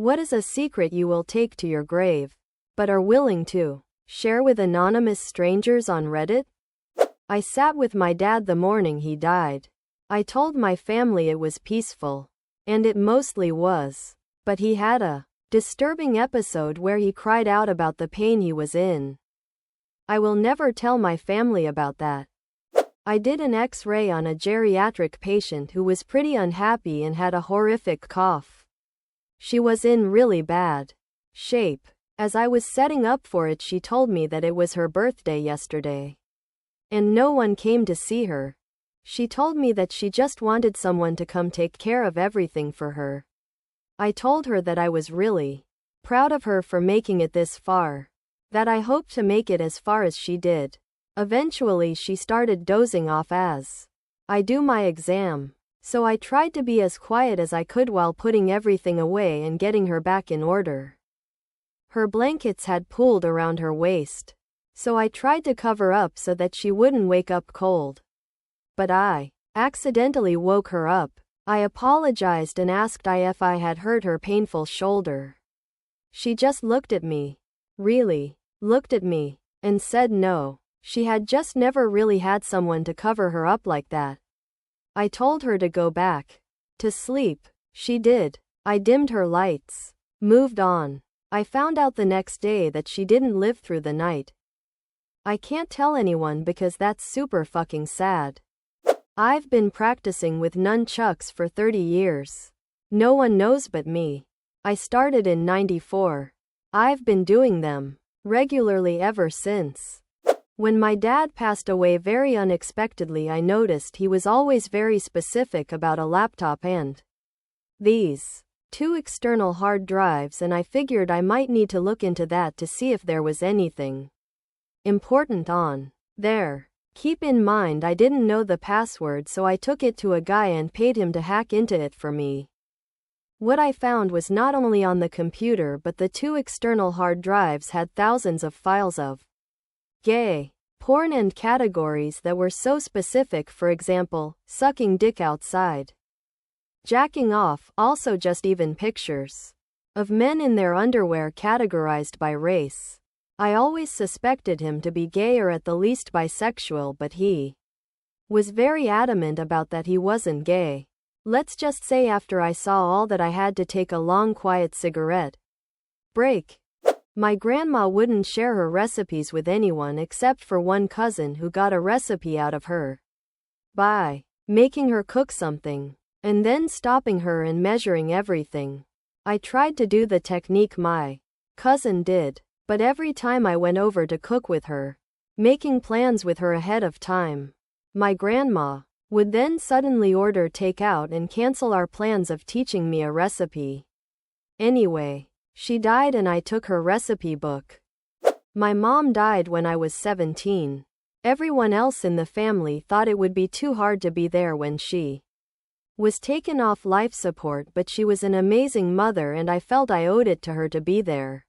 What is a secret you will take to your grave, but are willing to share with anonymous strangers on Reddit? I sat with my dad the morning he died. I told my family it was peaceful. And it mostly was. But he had a disturbing episode where he cried out about the pain he was in. I will never tell my family about that. I did an X-ray on a geriatric patient who was pretty unhappy and had a horrific cough. She was in really bad shape. As I was setting up for it, she told me that it was her birthday yesterday. And no one came to see her. She told me that she just wanted someone to come take care of everything for her. I told her that I was really proud of her for making it this far. That I hoped to make it as far as she did. Eventually she started dozing off as I do my exam. So I tried to be as quiet as I could while putting everything away and getting her back in order. Her blankets had pooled around her waist. So I tried to cover up so that she wouldn't wake up cold. But I accidentally woke her up. I apologized and asked if I had hurt her painful shoulder. She just looked at me. Really, looked at me, and said no. She had just never really had someone to cover her up like that. I told her to go back to sleep. She did. I dimmed her lights. Moved on. I found out the next day that she didn't live through the night. I can't tell anyone because that's super fucking sad. I've been practicing with nunchucks for 30 years. No one knows but me. I started in '94. I've been doing them regularly ever since. When my dad passed away very unexpectedly, I noticed he was always very specific about a laptop and these 2 external hard drives, and I figured I might need to look into that to see if there was anything important on there. Keep in mind I didn't know the password, so I took it to a guy and paid him to hack into it for me. What I found was not only on the computer, but the 2 external hard drives had thousands of files of gay porn and categories that were so specific. For example, sucking dick outside, jacking off, also just even pictures of men in their underwear categorized by race. I always suspected him to be gay or at the least bisexual, but he was very adamant about that he wasn't gay. Let's just say after I saw all that, I had to take a long quiet cigarette break. My grandma wouldn't share her recipes with anyone except for one cousin who got a recipe out of her by making her cook something and then stopping her and measuring everything. I tried to do the technique my cousin did, but every time I went over to cook with her, making plans with her ahead of time, my grandma would then suddenly order takeout and cancel our plans of teaching me a recipe. Anyway, she died and I took her recipe book. My mom died when I was 17. Everyone else in the family thought it would be too hard to be there when she was taken off life support, but she was an amazing mother and I felt I owed it to her to be there.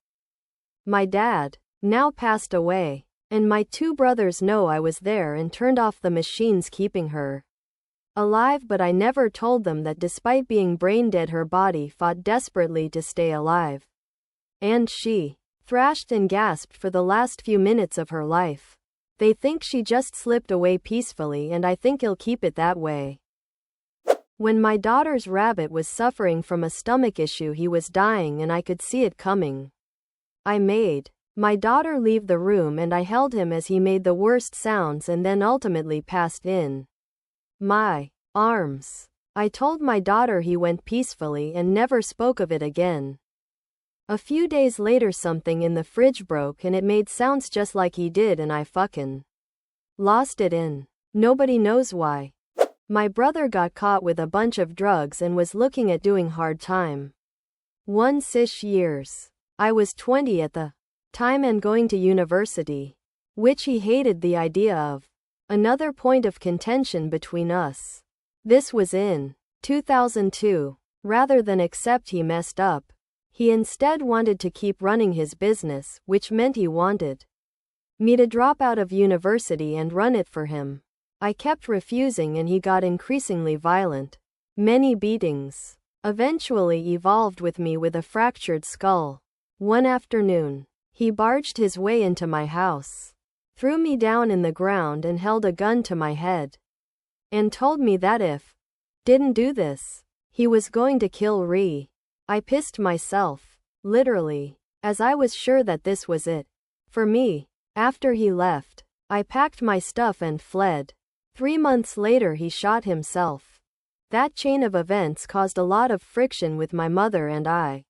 My dad now passed away, and my 2 brothers know I was there and turned off the machines keeping her alive, but I never told them that despite being brain dead, her body fought desperately to stay alive. And she thrashed and gasped for the last few minutes of her life. They think she just slipped away peacefully, and I think he'll keep it that way. When my daughter's rabbit was suffering from a stomach issue, he was dying and I could see it coming. I made my daughter leave the room and I held him as he made the worst sounds and then ultimately passed in my arms. I told my daughter he went peacefully and never spoke of it again. A few days later, something in the fridge broke and it made sounds just like he did, and I fucking lost it, and nobody knows why. My brother got caught with a bunch of drugs and was looking at doing hard time. 1-ish years. I was 20 at the time and going to university, which he hated the idea of. Another point of contention between us. This was in 2002. Rather than accept he messed up, he instead wanted to keep running his business, which meant he wanted me to drop out of university and run it for him. I kept refusing and he got increasingly violent. Many beatings. eventually evolved with me with a fractured skull. One afternoon, he barged his way into my house, threw me down in the ground and held a gun to my head, and told me that if didn't do this, he was going to kill Ree. I pissed myself, literally, as I was sure that this was it for me. After he left, I packed my stuff and fled. 3 months later he shot himself. That chain of events caused a lot of friction with my mother and I.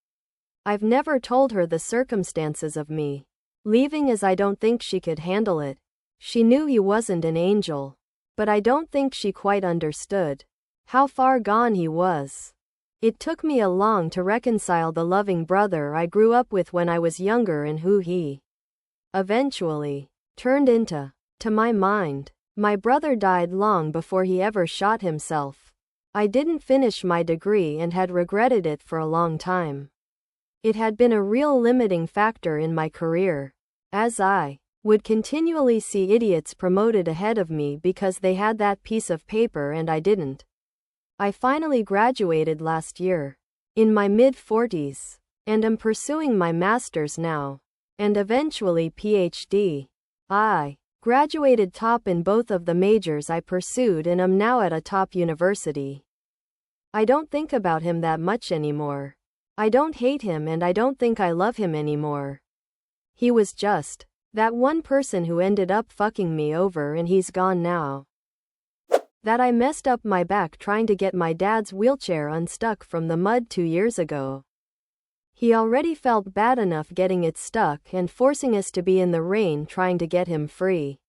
I've never told her the circumstances of me leaving, as I don't think she could handle it. She knew he wasn't an angel, but I don't think she quite understood how far gone he was. It took me a long to reconcile the loving brother I grew up with when I was younger and who he eventually turned into. To my mind, my brother died long before he ever shot himself. I didn't finish my degree and had regretted it for a long time. It had been a real limiting factor in my career, as I would continually see idiots promoted ahead of me because they had that piece of paper and I didn't. I finally graduated last year, in my mid-40s, and am pursuing my master's now, and eventually PhD. I graduated top in both of the majors I pursued and am now at a top university. I don't think about him that much anymore. I don't hate him and I don't think I love him anymore. He was just that one person who ended up fucking me over and he's gone now. That I messed up my back trying to get my dad's wheelchair unstuck from the mud 2 years ago. He already felt bad enough getting it stuck and forcing us to be in the rain trying to get him free.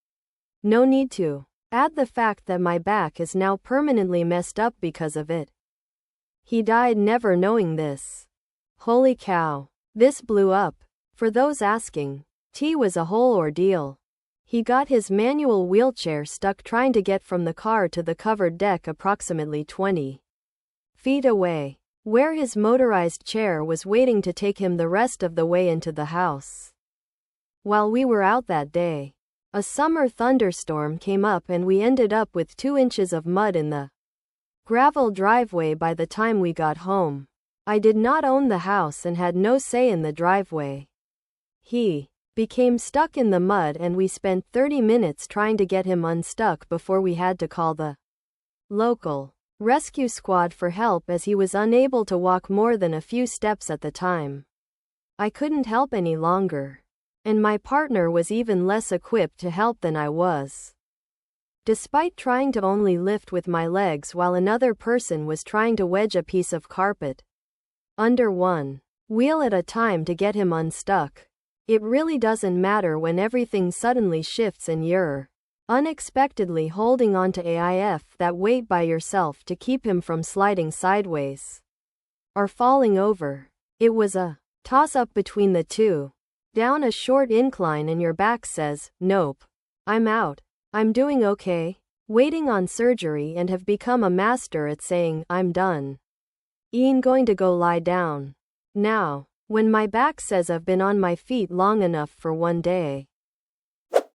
No need to add the fact that my back is now permanently messed up because of it. He died never knowing this. Holy cow. This blew up. For those asking, T was a whole ordeal. He got his manual wheelchair stuck trying to get from the car to the covered deck approximately 20 feet away, where his motorized chair was waiting to take him the rest of the way into the house. While we were out that day, a summer thunderstorm came up and we ended up with 2 inches of mud in the gravel driveway by the time we got home. I did not own the house and had no say in the driveway. He became stuck in the mud and we spent 30 minutes trying to get him unstuck before we had to call the local rescue squad for help as he was unable to walk more than a few steps at the time. I couldn't help any longer, and my partner was even less equipped to help than I was. Despite trying to only lift with my legs while another person was trying to wedge a piece of carpet under one wheel at a time to get him unstuck. It really doesn't matter when everything suddenly shifts and you're unexpectedly holding on to that weight by yourself to keep him from sliding sideways or falling over. It was a toss-up between the two. Down a short incline and your back says, nope, I'm out. I'm doing okay, waiting on surgery, and have become a master at saying, I'm done. Ain't going to go lie down now. When my back says I've been on my feet long enough for one day.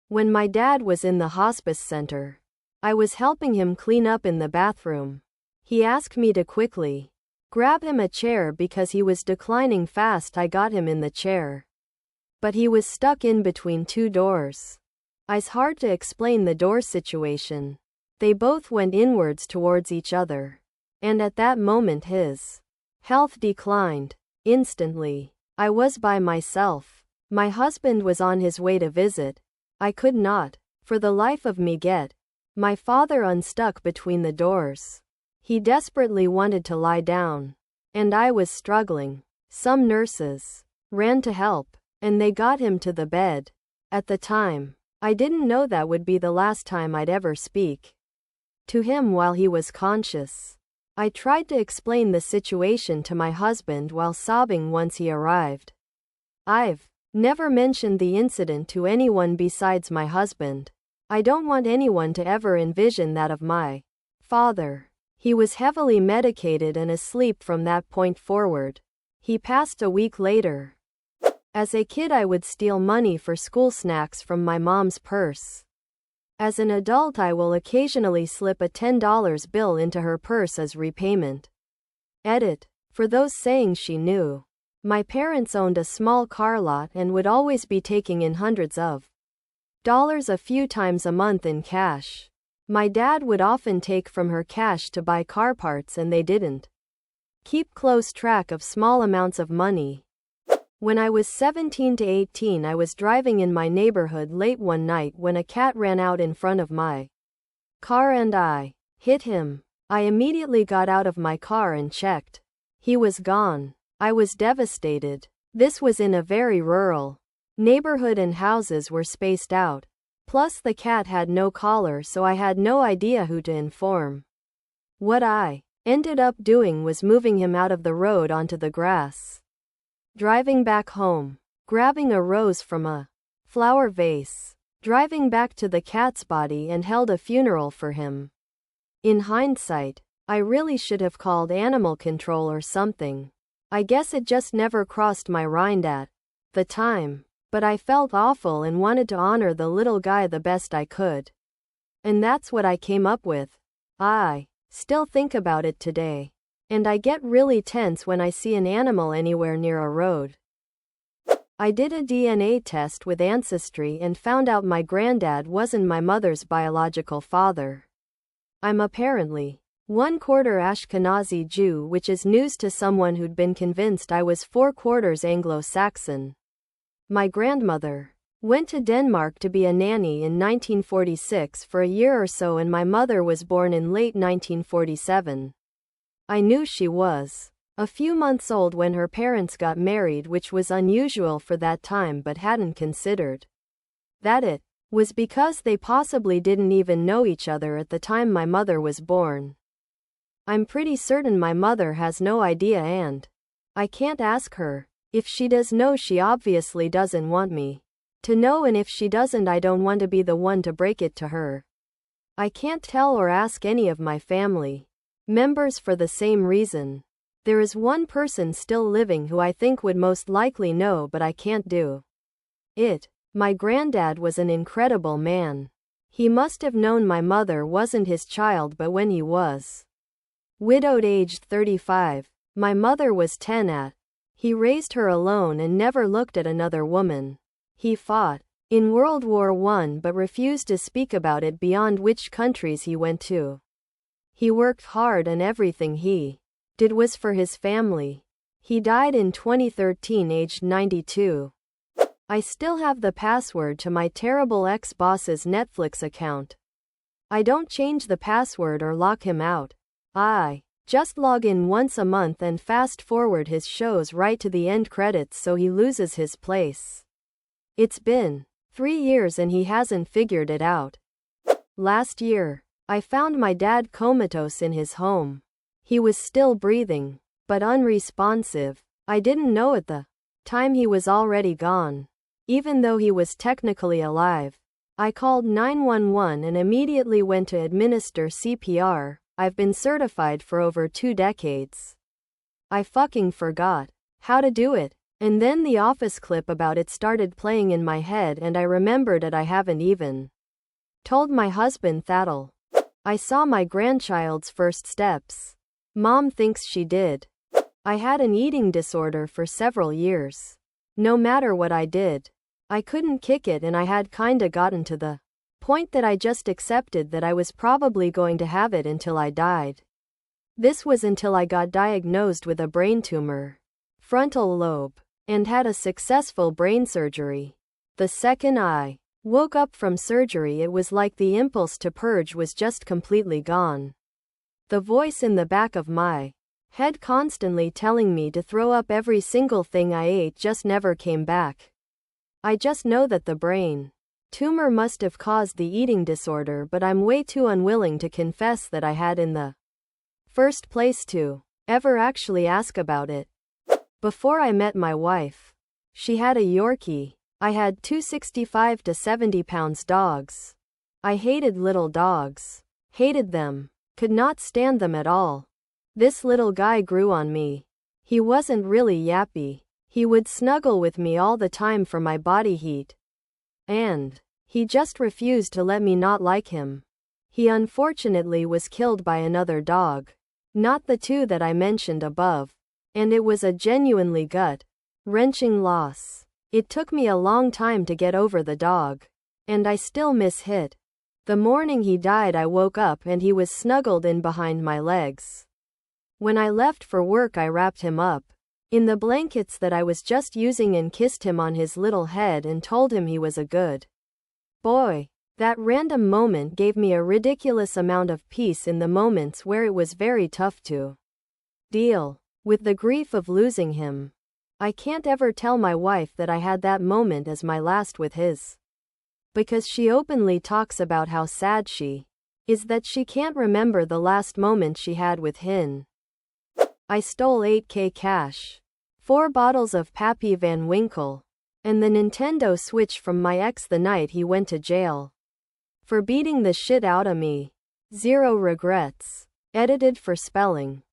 When my dad was in the hospice center, I was helping him clean up in the bathroom. He asked me to quickly grab him a chair because he was declining fast. I got him in the chair, but he was stuck in between 2 doors. It's hard to explain the door situation. They both went inwards towards each other, and at that moment his health declined. Instantly, I was by myself. My husband was on his way to visit. I could not, for the life of me, get my father unstuck between the doors. He desperately wanted to lie down, and I was struggling. Some nurses ran to help, and they got him to the bed. At the time, I didn't know that would be the last time I'd ever speak to him while he was conscious. I tried to explain the situation to my husband while sobbing once he arrived. I've never mentioned the incident to anyone besides my husband. I don't want anyone to ever envision that of my father. He was heavily medicated and asleep from that point forward. He passed a week later. As a kid, I would steal money for school snacks from my mom's purse. As an adult, I will occasionally slip a $10 bill into her purse as repayment. Edit. For those saying she knew. My parents owned a small car lot and would always be taking in hundreds of dollars a few times a month in cash. My dad would often take from her cash to buy car parts, and they didn't keep close track of small amounts of money. When I was 17 to 18, I was driving in my neighborhood late one night when a cat ran out in front of my car and I hit him. I immediately got out of my car and checked. He was gone. I was devastated. This was in a very rural neighborhood and houses were spaced out. Plus the cat had no collar, so I had no idea who to inform. What I ended up doing was moving him out of the road onto the grass. Driving back home. Grabbing a rose from a flower vase. Driving back to the cat's body and held a funeral for him. In hindsight, I really should have called animal control or something. I guess it just never crossed my mind at the time. But I felt awful and wanted to honor the little guy the best I could. And that's what I came up with. I still think about it today. And I get really tense when I see an animal anywhere near a road. I did a DNA test with Ancestry and found out my granddad wasn't my mother's biological father. I'm apparently 1/4 Ashkenazi Jew, which is news to someone who'd been convinced I was 4/4 Anglo-Saxon. My grandmother went to Denmark to be a nanny in 1946 for a year or so, and my mother was born in late 1947. I knew she was a few months old when her parents got married, which was unusual for that time, but hadn't considered that it was because they possibly didn't even know each other at the time my mother was born. I'm pretty certain my mother has no idea, and I can't ask her. If she does know, she obviously doesn't want me to know, and if she doesn't, I don't want to be the one to break it to her. I can't tell or ask any of my family members for the same reason. There is one person still living who I think would most likely know, but I can't do it. My granddad was an incredible man. He must have known my mother wasn't his child, but when he was widowed aged 35, my mother was 10 he raised her alone and never looked at another woman. He fought in World War I but refused to speak about it beyond which countries he went to. He worked hard and everything he did was for his family. He died in 2013 aged 92. I still have the password to my terrible ex-boss's Netflix account. I don't change the password or lock him out. I just log in once a month and fast forward his shows right to the end credits so he loses his place. It's been 3 years and he hasn't figured it out. Last year, I found my dad comatose in his home. He was still breathing, but unresponsive. I didn't know at the time he was already gone, even though he was technically alive. I called 911 and immediately went to administer CPR. I've been certified for over 2 decades. I fucking forgot how to do it. And then the Office clip about it started playing in my head and I remembered that I haven't even told my husband That'll. I saw my grandchild's first steps. Mom thinks she did. I had an eating disorder for several years. No matter what I did, I couldn't kick it, and I had kinda gotten to the point that I just accepted that I was probably going to have it until I died. This was until I got diagnosed with a brain tumor, frontal lobe, and had a successful brain surgery. The second I woke up from surgery, it was like the impulse to purge was just completely gone. The voice in the back of my head constantly telling me to throw up every single thing I ate just never came back. I just know that the brain tumor must have caused the eating disorder, but I'm way too unwilling to confess that I had in the first place to ever actually ask about it. Before I met my wife, she had a Yorkie. I had 2 65 to 70 pounds dogs. I hated little dogs. Hated them. Could not stand them at all. This little guy grew on me. He wasn't really yappy. He would snuggle with me all the time for my body heat. And he just refused to let me not like him. He unfortunately was killed by another dog. Not the 2 that I mentioned above. And it was a genuinely gut-wrenching loss. It took me a long time to get over the dog. And I still miss Hit. The morning he died I woke up and he was snuggled in behind my legs. When I left for work I wrapped him up in the blankets that I was just using and kissed him on his little head and told him he was a good boy. That random moment gave me a ridiculous amount of peace in the moments where it was very tough to deal with the grief of losing him. I can't ever tell my wife that I had that moment as my last with his, because she openly talks about how sad she is that she can't remember the last moment she had with him. I stole $8,000 cash, 4 bottles of Pappy Van Winkle, and the Nintendo Switch from my ex the night he went to jail for beating the shit out of me. 0 regrets. Edited for spelling.